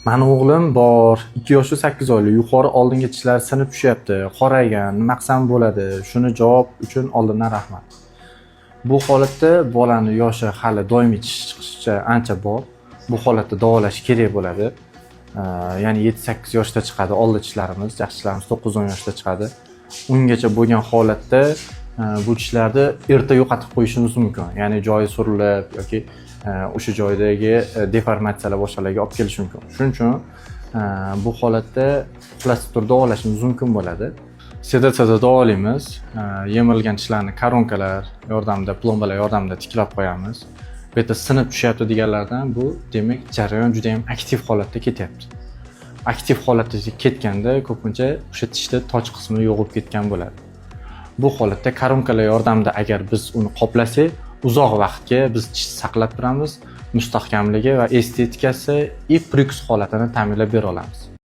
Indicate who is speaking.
Speaker 1: Mani o'g'lim bor, 2 yoshi 8 oylik, yuqori oldingi tishlari sinib tushyapti, qoraygan, nima qilsam bo'ladi? Shuni javob uchun oldindan rahmat. Bu holatda bolani yoshi hali doimiy tish chiqishicha ancha bor. Bu holatda davolash kerak bo'ladi. Ya'ni 7-8 yoshda chiqadi oldi tishlarimiz, yaxshi tishlarimiz 9-10 yoshda chiqadi. Ungacha bo'lgan holatda bu tishlarni erta yo'qotib qo'yishimiz mumkin. Ya'ni joyi surilib yoki o'sha joydagi deformatsiyalar boshqalarga olib kelishi mumkin. Shuning uchun bu holatda plastik turda davolashimiz mumkin bo'ladi. Sedatsiyada davolaymiz. Yemirilgan tishlarni koronkalar yordamida, plombalar yordamida tiklab qo'yamiz. Bu yerda sinib tushyapti deganlardan bu demak jarayon juda ham aktiv holatda ketyapti. Aktiv holatda ketganda ko'pincha o'sha tishda toj qismi yo'qolib ketgan bo'ladi. Bu holatda koronkalar yordamida agar biz uni qoplasak, uzoq vaqtga biz tish saqlab turamiz, mustahkamligi va estetikasi и priks holatini ta'minlab bera olamiz.